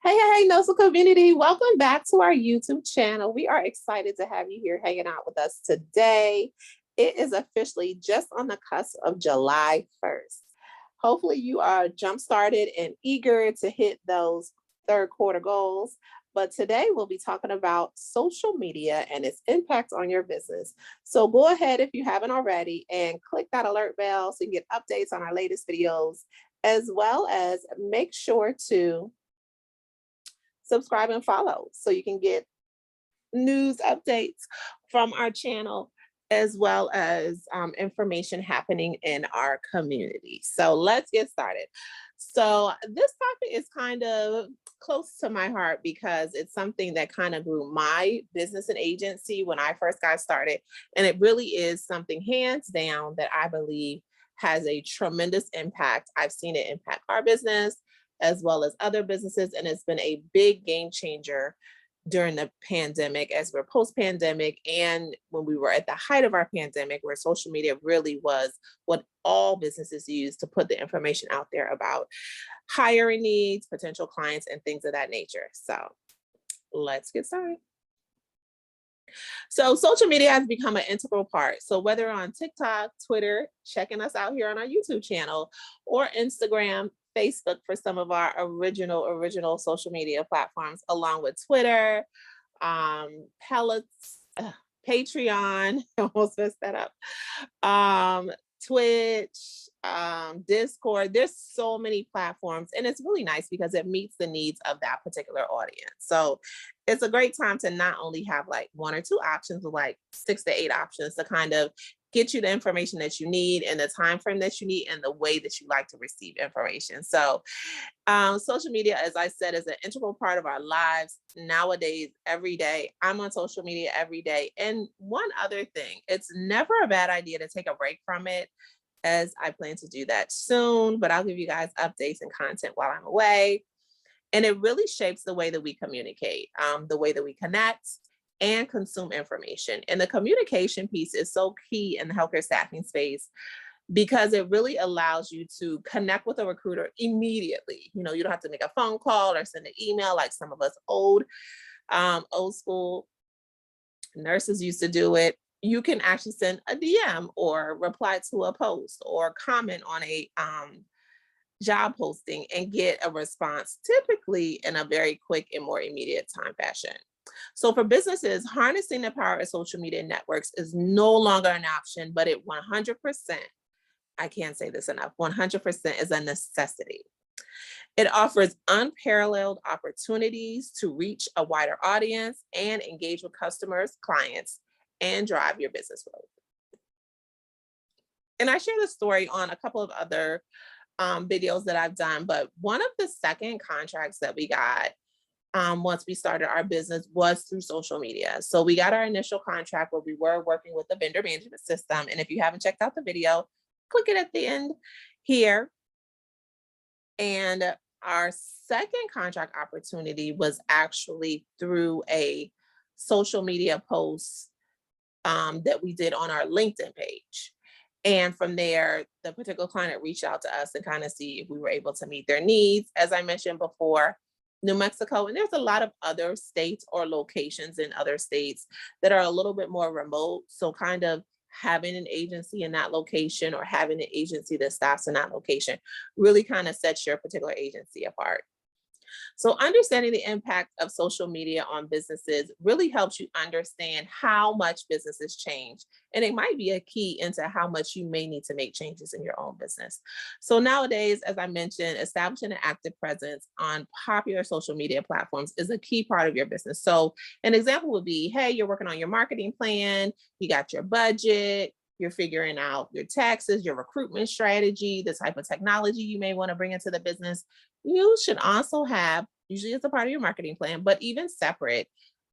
Hey, Nosa community. Welcome back to our YouTube channel. We are excited to have you here hanging out with us today. It is officially just on the cusp of July 1st. Hopefully you are jump started and eager to hit those third quarter goals. But today we'll be talking about social media and its impact on your business. So go ahead if you haven't already and click that alert bell so you can get updates on our latest videos, as well as make sure to subscribe and follow so you can get news updates from our channel, as well as information happening in our community. So let's get started. So this topic is kind of close to my heart because it's something that kind of grew my business and agency when I first got started. And it really is something hands down that I believe has a tremendous impact. I've seen it impact our business as well as other businesses, and it's been a big game changer during the pandemic, as we're post-pandemic, and when we were at the height of our pandemic, where social media really was what all businesses use to put the information out there about hiring needs, potential clients, and things of that nature. So let's get started. So social media has become an integral part. So whether on TikTok, Twitter, checking us out here on our YouTube channel, or Instagram, Facebook for some of our original social media platforms, along with Twitter, Pellets, Patreon, I almost messed that up, Twitch, Discord. There's so many platforms, and it's really nice because it meets the needs of that particular audience. So it's a great time to not only have like one or two options, but like 6 to 8 options to kind of get you the information that you need and the time frame that you need and the way that you like to receive information. So social media, as I said, is an integral part of our lives nowadays, every day. I'm on social media every day. And one other thing, it's never a bad idea to take a break from it, as I plan to do that soon, but I'll give you guys updates and content while I'm away. And it really shapes the way that we communicate, the way that we connect and consume information. And the communication piece is so key in the healthcare staffing space because it really allows you to connect with a recruiter immediately. You know, you don't have to make a phone call or send an email like some of us old school nurses used to do it. You can actually send a DM or reply to a post or comment on a job posting and get a response, typically in a very quick and more immediate time fashion. So for businesses, harnessing the power of social media networks is no longer an option, but it 100%, I can't say this enough, 100% is a necessity. It offers unparalleled opportunities to reach a wider audience and engage with customers, clients, and drive your business growth. And I share this story on a couple of other videos that I've done, but one of the second contracts that we got once we started our business was through social media. So we got our initial contract where we were working with the vendor management system. And if you haven't checked out the video, click it at the end here. And our second contract opportunity was actually through a social media post that we did on our LinkedIn page. And from there, the particular client reached out to us and kind of see if we were able to meet their needs. As I mentioned before, New Mexico, and there's a lot of other states or locations in other states that are a little bit more remote. So kind of having an agency in that location or having an agency that staffs in that location really kind of sets your particular agency apart. So understanding the impact of social media on businesses really helps you understand how much businesses change. And it might be a key into how much you may need to make changes in your own business. So nowadays, as I mentioned, establishing an active presence on popular social media platforms is a key part of your business. So an example would be, hey, you're working on your marketing plan, you got your budget, you're figuring out your taxes, your recruitment strategy, the type of technology you may want to bring into the business. You should also have, usually it's a part of your marketing plan, but even separate,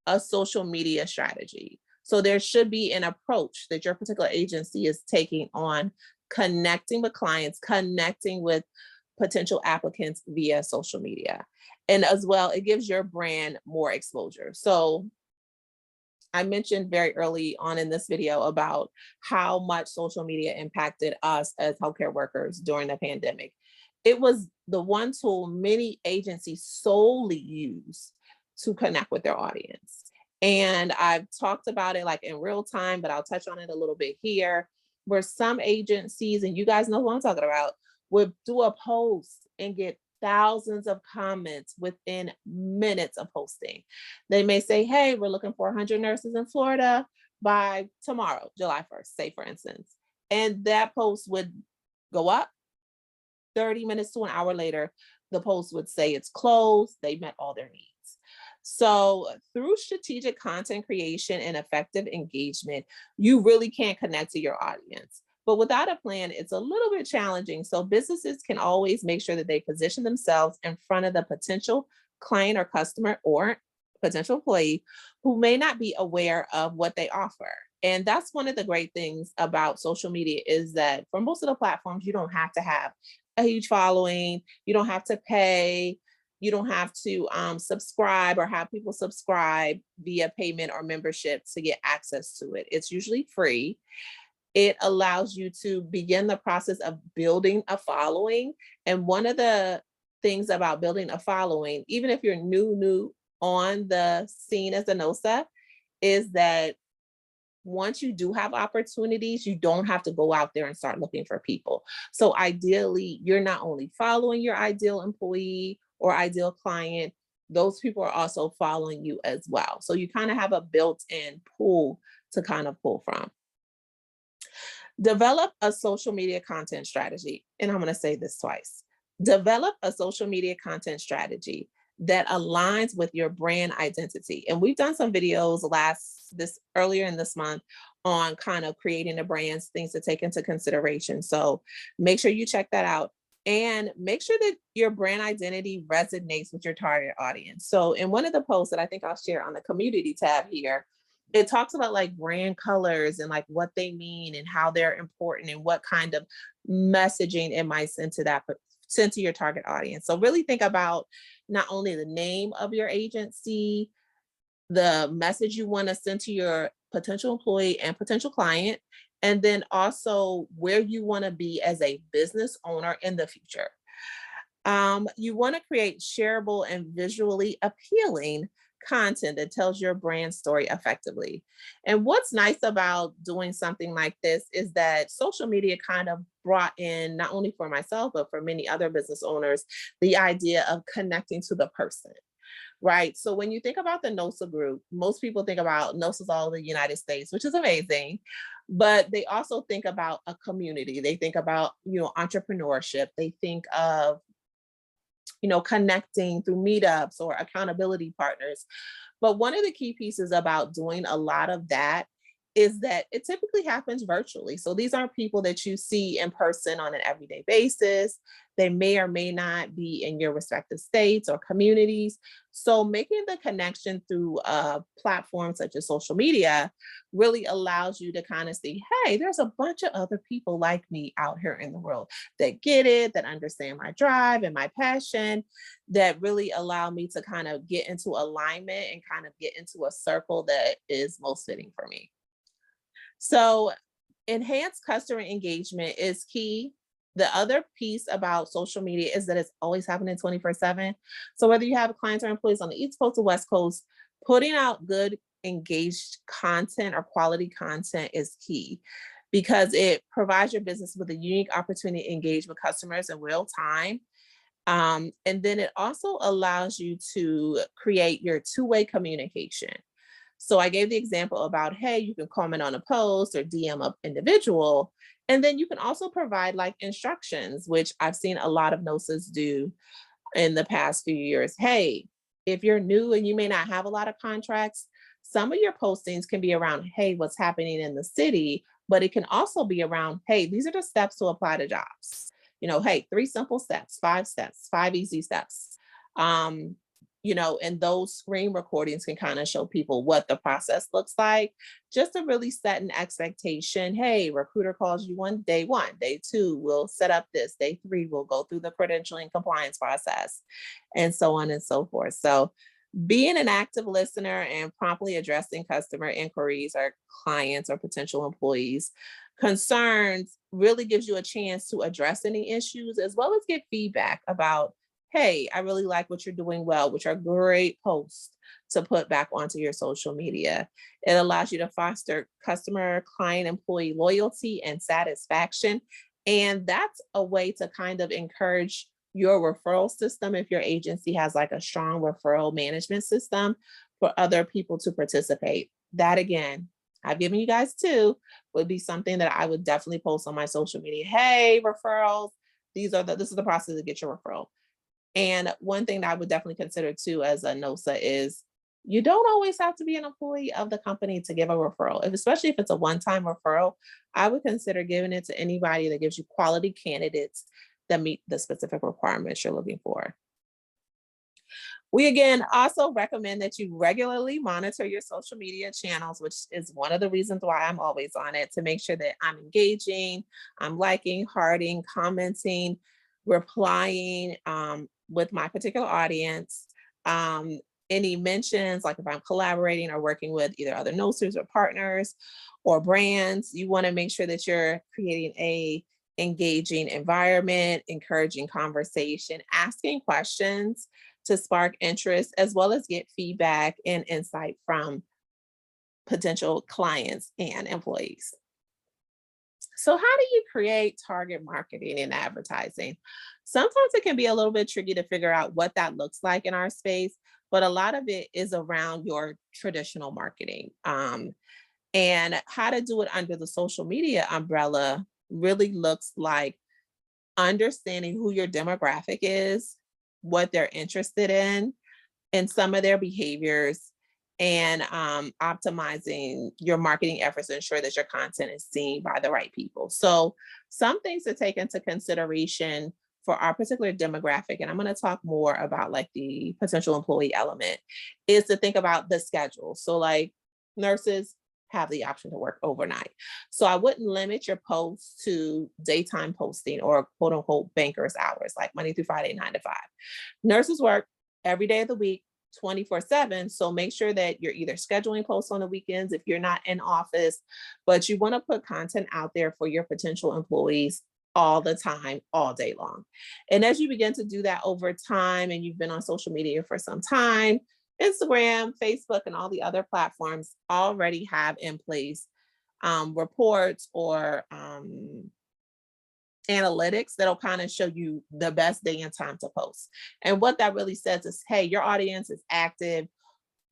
a social media strategy. So there should be an approach that your particular agency is taking on connecting with clients, connecting with potential applicants via social media. And as well, it gives your brand more exposure. So I mentioned very early on in this video about how much social media impacted us as healthcare workers during the pandemic. it was the one tool many agencies solely use to connect with their audience. And I've talked about it like in real time, but I'll touch on it a little bit here, where some agencies, and you guys know who I'm talking about, would do a post and get thousands of comments within minutes of posting. They may say, hey, we're looking for 100 nurses in Florida by tomorrow, July 1st, say for instance. And that post would go up. 30 minutes to an hour later, the post would say it's closed, they met all their needs. So through strategic content creation and effective engagement, you really can connect to your audience. But without a plan, it's a little bit challenging. So businesses can always make sure that they position themselves in front of the potential client or customer or potential employee who may not be aware of what they offer. And that's one of the great things about social media is that for most of the platforms, you don't have to have a huge following. You don't have to pay. You don't have to subscribe or have people subscribe via payment or membership to get access to it. It's usually free. It allows you to begin the process of building a following. And one of the things about building a following, even if you're new on the scene as a NOSA, is that once you do have opportunities, you don't have to go out there and start looking for people. So ideally, you're not only following your ideal employee or ideal client, those people are also following you as well. So you kind of have a built-in pool to kind of pull from. Develop a social media content strategy. And I'm going to say this twice. Develop a social media content strategy that aligns with your brand identity. And we've done some videos earlier in this month on kind of creating the brands, things to take into consideration. So make sure you check that out and make sure that your brand identity resonates with your target audience. So in one of the posts that I think I'll share on the community tab here, it talks about like brand colors and like what they mean and how they're important and what kind of messaging it might send to your target audience. So really think about not only the name of your agency, the message you want to send to your potential employee and potential client, and then also where you want to be as a business owner in the future. You want to create shareable and visually appealing content that tells your brand story effectively. And what's nice about doing something like this is that social media kind of brought in, not only for myself, but for many other business owners, the idea of connecting to the person. Right. So when you think about the NOSA group, most people think about NOSAs all over the United States, which is amazing. But they also think about a community. They think about, entrepreneurship. They think of, connecting through meetups or accountability partners. But one of the key pieces about doing a lot of that is that it typically happens virtually. So these aren't people that you see in person on an everyday basis. They may or may not be in your respective states or communities. So making the connection through platforms such as social media really allows you to kind of see, hey, there's a bunch of other people like me out here in the world that get it, that understand my drive and my passion, that really allow me to kind of get into alignment and kind of get into a circle that is most fitting for me. So enhanced customer engagement is key. The other piece about social media is that it's always happening 24/7. So whether you have clients or employees on the East Coast or West Coast, putting out good engaged content or quality content is key because it provides your business with a unique opportunity to engage with customers in real time. And then it also allows you to create your two-way communication. So I gave the example about, hey, you can comment on a post or DM an individual. And then you can also provide like instructions, which I've seen a lot of NOSAs do in the past few years. Hey, if you're new and you may not have a lot of contracts, some of your postings can be around, hey, what's happening in the city, but it can also be around, hey, these are the steps to apply to jobs. Hey, 3 simple steps, 5 easy steps. And those screen recordings can kind of show people what the process looks like, just to really set an expectation. Hey, recruiter calls you on day 1, day 2, we'll set up this, day 3, we'll go through the credentialing compliance process, and so on and so forth. So being an active listener and promptly addressing customer inquiries or clients or potential employees concerns really gives you a chance to address any issues as well as get feedback about, hey, I really like what you're doing well, which are great posts to put back onto your social media. It allows you to foster customer, client, employee loyalty and satisfaction. And that's a way to kind of encourage your referral system if your agency has like a strong referral management system for other people to participate. That again, I've given you guys two, would be something that I would definitely post on my social media. Hey, referrals, this is the process to get your referral. And one thing that I would definitely consider too as a NOSA is you don't always have to be an employee of the company to give a referral. Especially if it's a one-time referral, I would consider giving it to anybody that gives you quality candidates that meet the specific requirements you're looking for. We again also recommend that you regularly monitor your social media channels, which is one of the reasons why I'm always on it, to make sure that I'm engaging, I'm liking, hearting, commenting, replying with my particular audience. Any mentions, like if I'm collaborating or working with either other NOSers or partners or brands, you want to make sure that you're creating a engaging environment, encouraging conversation, asking questions to spark interest, as well as get feedback and insight from potential clients and employees. So how do you create target marketing and advertising? Sometimes it can be a little bit tricky to figure out what that looks like in our space, but a lot of it is around your traditional marketing. And how to do it under the social media umbrella really looks like understanding who your demographic is, what they're interested in, and some of their behaviors, and optimizing your marketing efforts to ensure that your content is seen by the right people. So some things to take into consideration for our particular demographic, and I'm going to talk more about like the potential employee element, is to think about the schedule. So like nurses have the option to work overnight. So I wouldn't limit your posts to daytime posting or quote unquote banker's hours, like Monday through Friday, 9 to 5. Nurses work every day of the week, 24/7. So make sure that you're either scheduling posts on the weekends if you're not in office, but you want to put content out there for your potential employees all the time, all day long. And as you begin to do that over time, and you've been on social media for some time, Instagram, Facebook, and all the other platforms already have in place reports or analytics that'll kind of show you the best day and time to post. And what that really says is, hey, your audience is active.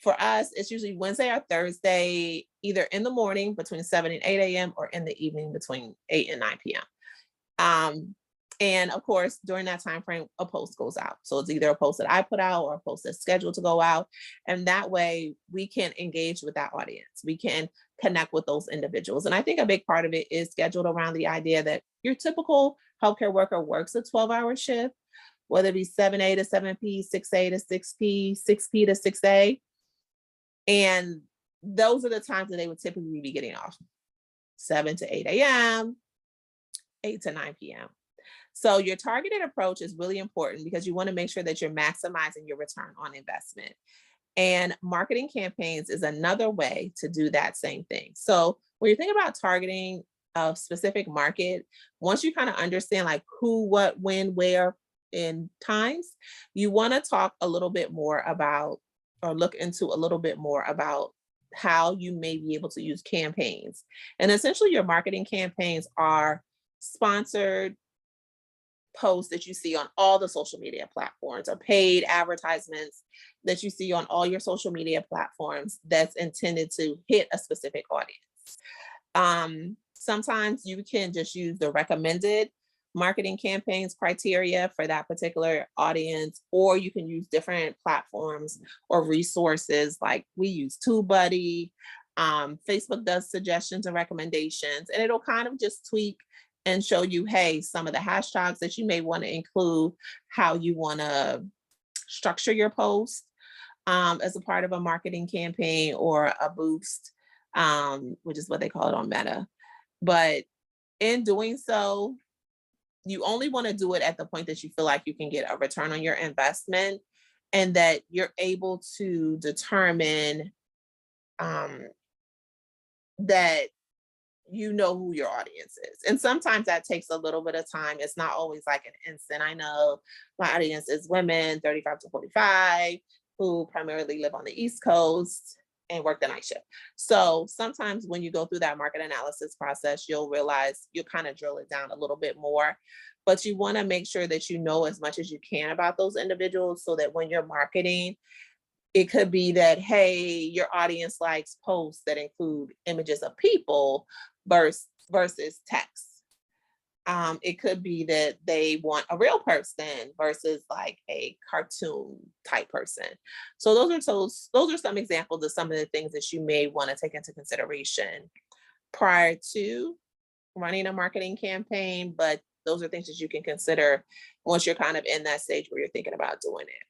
For us, it's usually Wednesday or Thursday, either in the morning between 7 and 8 a.m. or in the evening between 8 and 9 p.m. And of course, during that time frame, a post goes out. So it's either a post that I put out or a post that's scheduled to go out. And that way we can engage with that audience. We can connect with those individuals. And I think a big part of it is scheduled around the idea that your typical healthcare worker works a 12-hour shift, whether it be 7A to 7P, 6A to 6P, 6P to 6A. And those are the times that they would typically be getting off: 7 to 8 a.m., 8 to 9 p.m. So your targeted approach is really important because you want to make sure that you're maximizing your return on investment. And marketing campaigns is another way to do that same thing. So when you think about targeting a specific market, once you kind of understand like who, what, when, where, in times, you want to talk a little bit more about, or look into a little bit more about how you may be able to use campaigns. And essentially your marketing campaigns are sponsored posts that you see on all the social media platforms, or paid advertisements that you see on all your social media platforms that's intended to hit a specific audience. Sometimes you can just use the recommended marketing campaigns criteria for that particular audience, or you can use different platforms or resources like we use TubeBuddy. Facebook does suggestions and recommendations, and it'll kind of just tweak and show you, hey, some of the hashtags that you may want to include, how you want to structure your post as a part of a marketing campaign or a boost, which is what they call it on Meta. But in doing so, you only want to do it at the point that you feel like you can get a return on your investment and that you're able to determine that you know who your audience is. And sometimes that takes a little bit of time. It's not always like an instant. I know my audience is women 35 to 45 who primarily live on the East Coast and work the night shift. So sometimes when you go through that market analysis process, you'll realize you'll kind of drill it down a little bit more. But you want to make sure that you know as much as you can about those individuals so that when you're marketing, it could be that, hey, your audience likes posts that include images of people versus text. It could be that they want a real person versus like a cartoon type person. So those are some examples of some of the things that you may want to take into consideration prior to running a marketing campaign, but those are things that you can consider once you're kind of in that stage where you're thinking about doing it.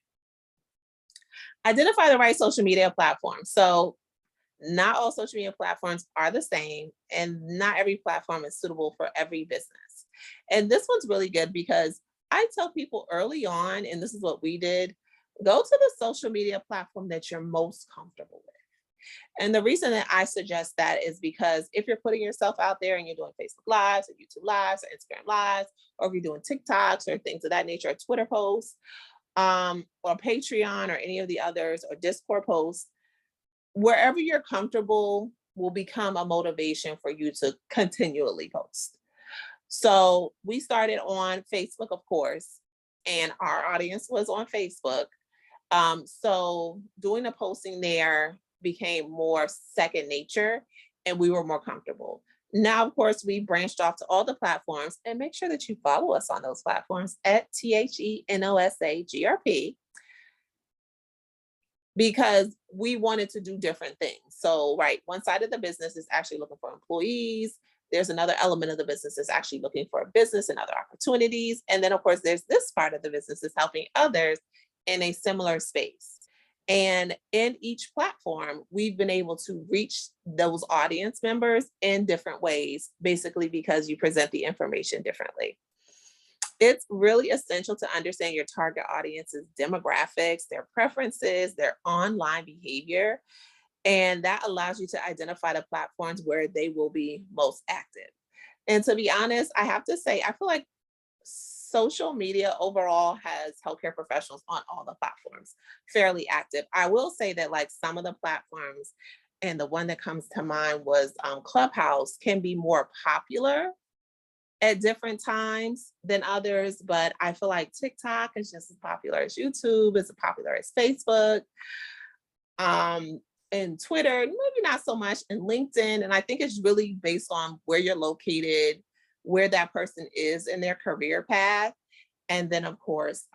Identify the right social media platform. So not all social media platforms are the same, and not every platform is suitable for every business. And this one's really good because I tell people early on, and this is what we did, go to the social media platform that you're most comfortable with. And the reason that I suggest that is because if you're putting yourself out there and you're doing Facebook Lives or YouTube Lives or Instagram Lives, or if you're doing TikToks or things of that nature, or Twitter posts, or Patreon or any of the others, or Discord posts, wherever you're comfortable will become a motivation for you to continually post. So we started on Facebook, of course, and our audience was on Facebook. So doing the posting there became more second nature and we were more comfortable. Now, of course, we branched off to all the platforms, and make sure that you follow us on those platforms at THENOSAGRP, because we wanted to do different things. So, right, one side of the business is actually looking for employees. There's another element of the business that's actually looking for a business and other opportunities. And then, of course, there's this part of the business that's helping others in a similar space. And in each platform, we've been able to reach those audience members in different ways, basically because you present the information differently. It's really essential to understand your target audience's demographics, their preferences, their online behavior, and that allows you to identify the platforms where they will be most active. And to be honest, I have to say, I feel like social media overall has healthcare professionals on all the platforms fairly active. I will say that like some of the platforms, and the one that comes to mind was Clubhouse, can be more popular at different times than others, but I feel like TikTok is just as popular as YouTube, as popular as Facebook, and Twitter, maybe not so much, and LinkedIn. And I think it's really based on where you're located, where that person is in their career path, and then of course,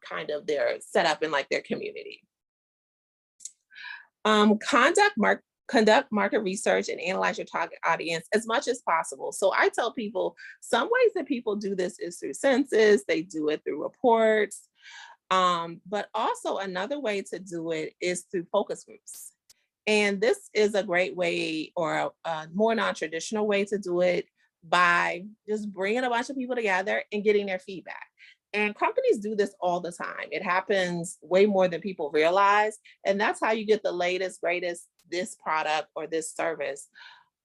kind of their setup in like their community. Conduct market research and analyze your target audience as much as possible. So I tell people some ways that people do this is through census, they do it through reports, but also another way to do it is through focus groups. And this is a great way, or a more non-traditional way to do it, by just bringing a bunch of people together and getting their feedback. And companies do this all the time. It happens way more than people realize. And that's how you get the latest, greatest, this product or this service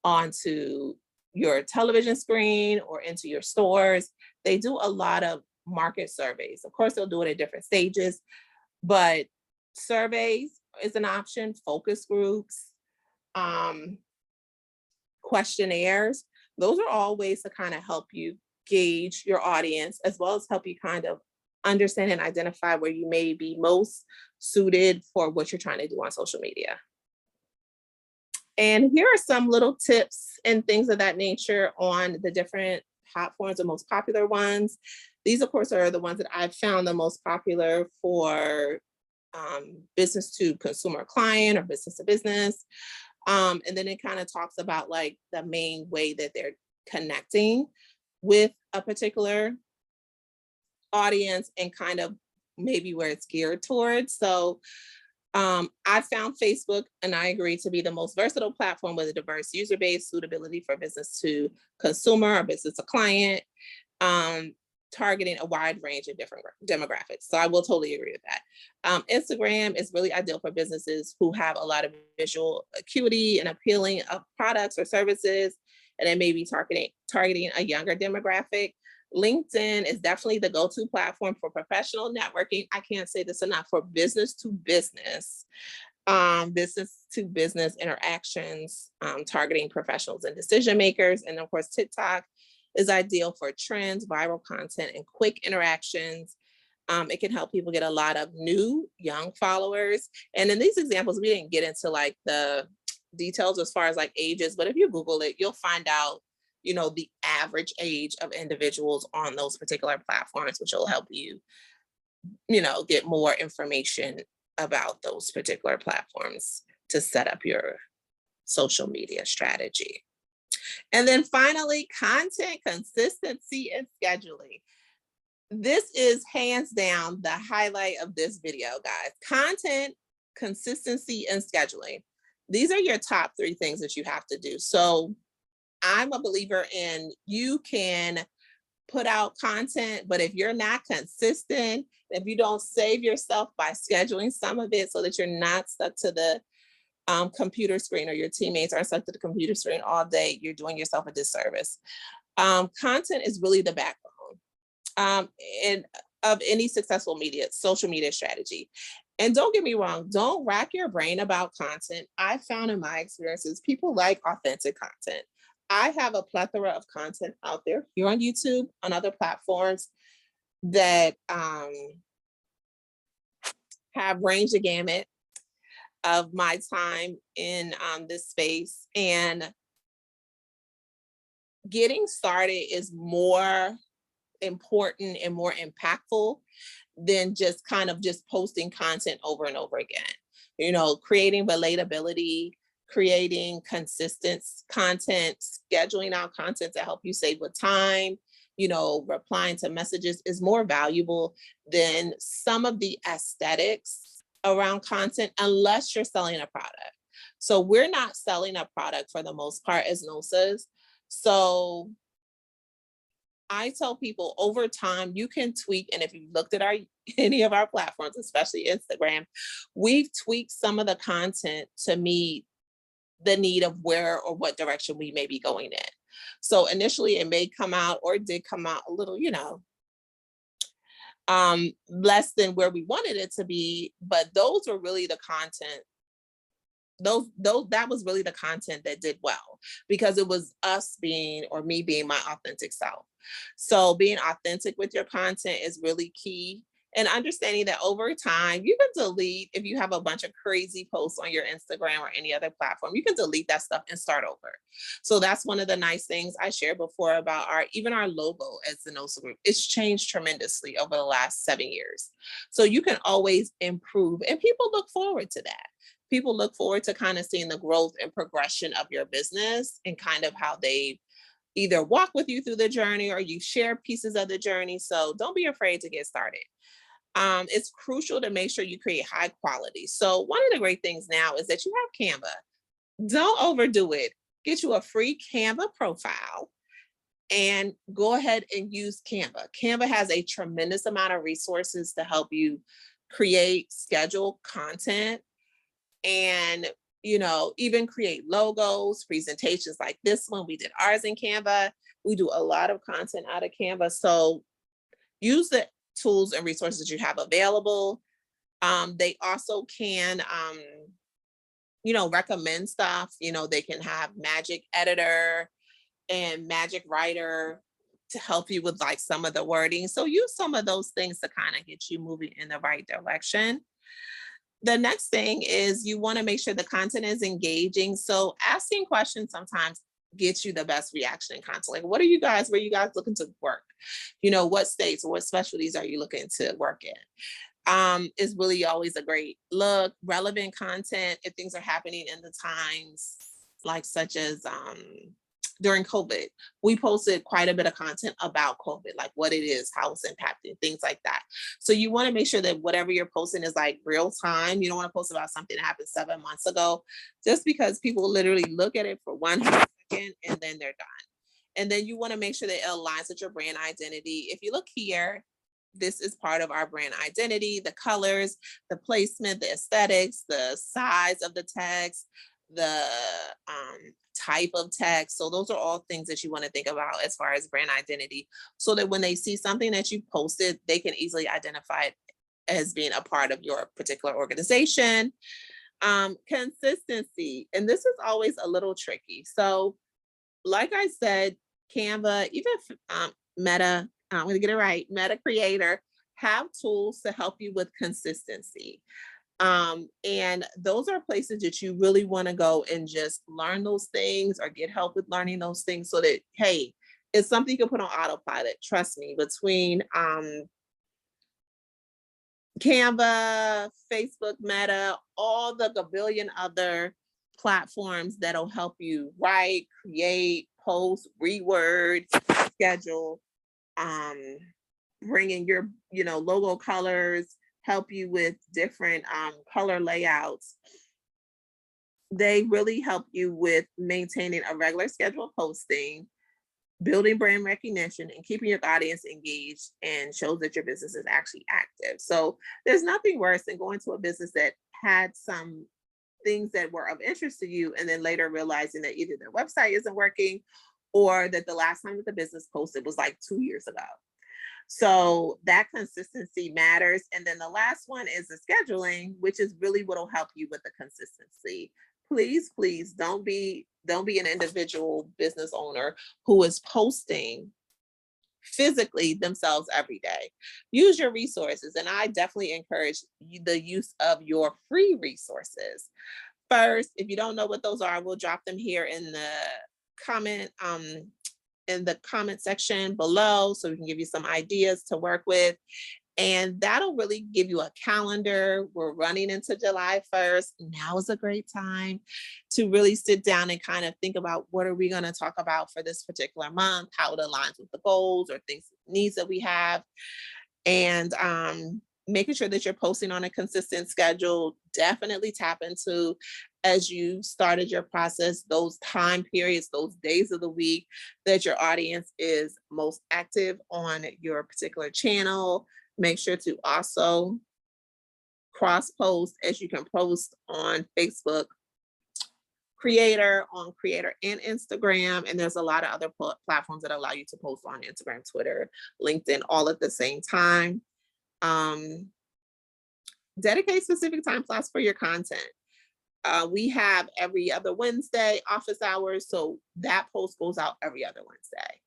onto your television screen or into your stores. They do a lot of market surveys. Of course, they'll do it at different stages, but surveys is an option, focus groups, questionnaires. Those are all ways to kind of help you gauge your audience, as well as help you kind of understand and identify where you may be most suited for what you're trying to do on social media. And here are some little tips and things of that nature on the different platforms, the most popular ones. These, of course, are the ones that I've found the most popular for business to consumer client or business to business. And then it kind of talks about like the main way that they're connecting with a particular audience and kind of maybe where it's geared towards. So I found Facebook, and I agree, to be the most versatile platform with a diverse user base, suitability for business to consumer or business to client, targeting a wide range of different demographics. So I will totally agree with that. Instagram is really ideal for businesses who have a lot of visual acuity and appealing of products or services. and it may be targeting a younger demographic. LinkedIn is definitely the go-to platform for professional networking. I can't say this enough, for business to business interactions, targeting professionals and decision makers. And of course, TikTok is ideal for trends, viral content, and quick interactions. It can help people get a lot of new young followers. And in these examples, we didn't get into like the details as far as like ages, but if you Google it, you'll find out, the average age of individuals on those particular platforms, which will help you, get more information about those particular platforms to set up your social media strategy. And then finally, content consistency and scheduling. This is hands down the highlight of this video, guys. Content consistency and scheduling. These are your top 3 things that you have to do. So I'm a believer in, you can put out content, but if you're not consistent, if you don't save yourself by scheduling some of it so that you're not stuck to the computer screen, or your teammates are stuck to the computer screen all day, you're doing yourself a disservice. Content is really the backbone of any successful social media strategy. And don't get me wrong, don't rack your brain about content. I found in my experiences, people like authentic content. I have a plethora of content out there here on YouTube, on other platforms that have ranged the gamut of my time in this space. And getting started is more important and more impactful than just kind of just posting content over and over again. Creating relatability, creating consistent content, scheduling out content to help you save with time, replying to messages is more valuable than some of the aesthetics around content, unless you're selling a product. So we're not selling a product for the most part as NOSAs. So I tell people, over time, you can tweak. And if you looked at any of our platforms, especially Instagram, we've tweaked some of the content to meet the need of where or what direction we may be going in. So initially it may come out, or it did come out a little, less than where we wanted it to be, but those were really the content. That was really the content that did well, because it was me being my authentic self. So being authentic with your content is really key. And understanding that over time, you can delete, if you have a bunch of crazy posts on your Instagram or any other platform, you can delete that stuff and start over. So that's one of the nice things I shared before about even our logo as the NOSA group. It's changed tremendously over the last 7 years. So you can always improve, and people look forward to that. People look forward to kind of seeing the growth and progression of your business, and kind of how they either walk with you through the journey, or you share pieces of the journey. So don't be afraid to get started. It's crucial to make sure you create high quality. So one of the great things now is that you have Canva. Don't overdo it. Get you a free Canva profile and go ahead and use Canva. Canva has a tremendous amount of resources to help you create, schedule content, and even create logos, presentations like this one. We did ours in Canva. We do a lot of content out of Canva. So use the tools and resources you have available. They also can, recommend stuff. They can have Magic Editor and Magic Writer to help you with like some of the wording. So use some of those things to kind of get you moving in the right direction. The next thing is you want to make sure the content is engaging. So asking questions sometimes gets you the best reaction in content. Like, where are you guys looking to work? What states or what specialties are you looking to work in? Is really always a great look. Relevant content, if things are happening in the times, like such as during COVID, we posted quite a bit of content about COVID, like what it is, how it's impacting, things like that. So you want to make sure that whatever you're posting is like real time. You don't want to post about something that happened 7 months ago, just because people literally look at it for 1 second and then they're done. And then you want to make sure that it aligns with your brand identity. If you look here, this is part of our brand identity: the colors, the placement, the aesthetics, the size of the text, the type of text. So those are all things that you want to think about as far as brand identity, so that when they see something that you posted, they can easily identify it as being a part of your particular organization. Consistency, and this is always a little tricky. So like I said, Canva, even Meta, I'm going to get it right, Meta Creator, have tools to help you with consistency. And those are places that you really want to go and just learn those things or get help with learning those things, so that, hey, it's something you can put on autopilot. Trust me, between Canva, Facebook, Meta, all the gabillion other platforms that'll help you write, create, post, reword, schedule, um, bring in your, logo colors, help you with different color layouts. They really help you with maintaining a regular schedule of posting, building brand recognition, and keeping your audience engaged, and shows that your business is actually active. So there's nothing worse than going to a business that had some things that were of interest to you, and then later realizing that either their website isn't working, or that the last time that the business posted was like 2 years ago. So that consistency matters. And then the last one is the scheduling, which is really what will help you with the consistency. Please don't be an individual business owner who is posting physically themselves every day. Use your resources, and I definitely encourage the use of your free resources. First, if you don't know what those are, we'll drop them here in the comment section below, so we can give you some ideas to work with. And that'll really give you a calendar. We're running into July 1st. Now is a great time to really sit down and kind of think about, what are we going to talk about for this particular month, how it aligns with the goals or things, needs that we have. And making sure that you're posting on a consistent schedule. Definitely tap into, as you started your process, those time periods, those days of the week that your audience is most active on your particular channel. Make sure to also cross post, as you can post on Facebook Creator, on Creator and Instagram. And there's a lot of other platforms that allow you to post on Instagram, Twitter, LinkedIn, all at the same time. Dedicate specific time slots for your content. We have every other Wednesday office hours, so that post goes out every other Wednesday.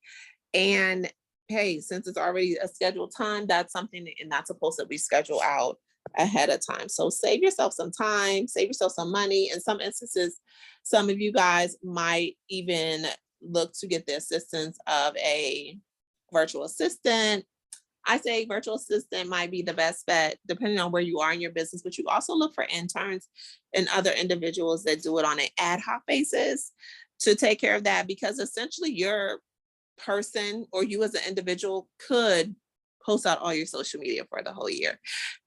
And hey, since it's already a scheduled time, that's something, and that's a post that we schedule out ahead of time. So save yourself some time, save yourself some money. In some instances, some of you guys might even look to get the assistance of a virtual assistant. I say virtual assistant might be the best bet, depending on where you are in your business, but you also look for interns and other individuals that do it on an ad hoc basis to take care of that, because essentially your person, or you as an individual, could post out all your social media for the whole year.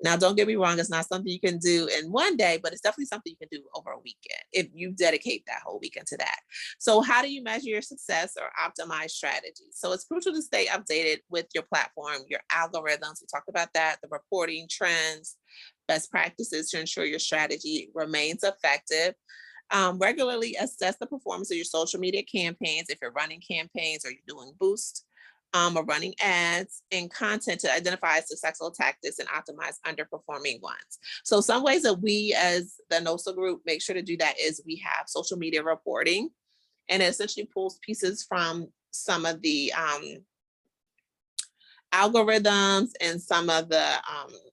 Now, don't get me wrong, it's not something you can do in one day, but it's definitely something you can do over a weekend if you dedicate that whole weekend to that. So how do you measure your success or optimize strategies? So it's crucial to stay updated with your platform, your algorithms. We talked about that, the reporting, trends, best practices to ensure your strategy remains effective. Regularly assess the performance of your social media campaigns, if you're running campaigns or you're doing boost, or running ads and content, to identify successful tactics and optimize underperforming ones. So some ways that we as the NOSA group make sure to do that is we have social media reporting, and it essentially pulls pieces from some of the algorithms and some of the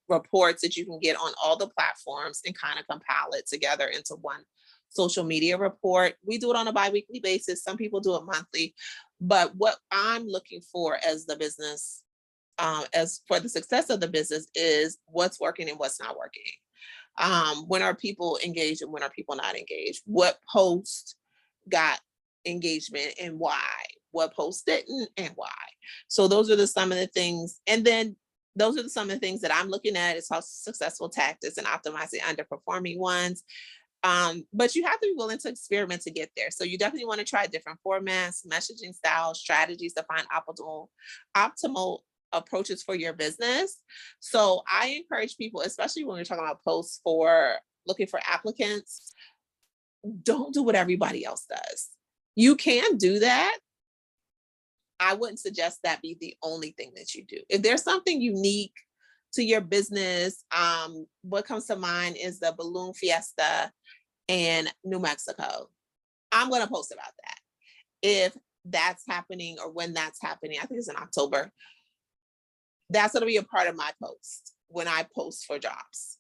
reports that you can get on all the platforms, and kind of compile it together into one social media report. We do it on a bi-weekly basis. Some people do it monthly. But what I'm looking for as the business, as for the success of the business, is what's working and what's not working. When are people engaged and when are people not engaged? What post got engagement and why? What post didn't and why? So those are some of the things. And then those are some of the things that I'm looking at, is how successful tactics and optimizing underperforming ones. But you have to be willing to experiment to get there. So you definitely want to try different formats, messaging styles, strategies to find optimal approaches for your business. So I encourage people, especially when we're talking about posts for looking for applicants, don't do what everybody else does. You can do that. I wouldn't suggest that be the only thing that you do. If there's something unique to your business, what comes to mind is the balloon fiesta in New Mexico. I'm going to post about that. If that's happening or when that's happening, I think it's in October. That's going to be a part of my post when I post for jobs.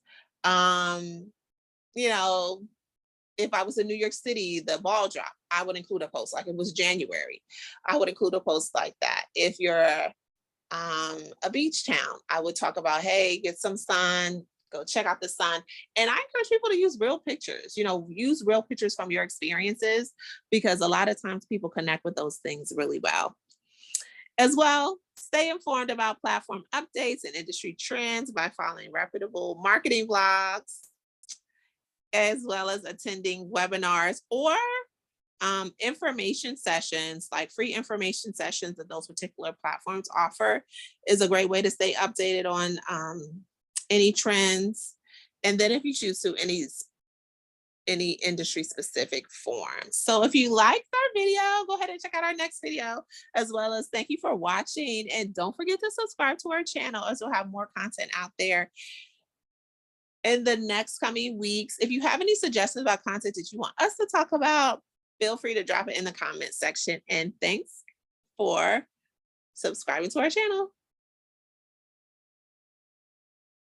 You know, if I was in New York City, the ball drop, I would include a post like it was January. I would include a post like that. If you're a beach town, I would talk about, hey, get some sun, go check out the sun. And I encourage people to use real pictures, use real pictures from your experiences, because a lot of times people connect with those things really well. As well, stay informed about platform updates and industry trends by following reputable marketing blogs, as well as attending webinars or information sessions, like free information sessions that those particular platforms offer is a great way to stay updated on any trends. And then if you choose to, any industry specific forms. So if you liked our video, go ahead and check out our next video, as well as thank you for watching. And don't forget to subscribe to our channel, as we'll have more content out there in the next coming weeks. If you have any suggestions about content that you want us to talk about, feel free to drop it in the comment section. And thanks for subscribing to our channel.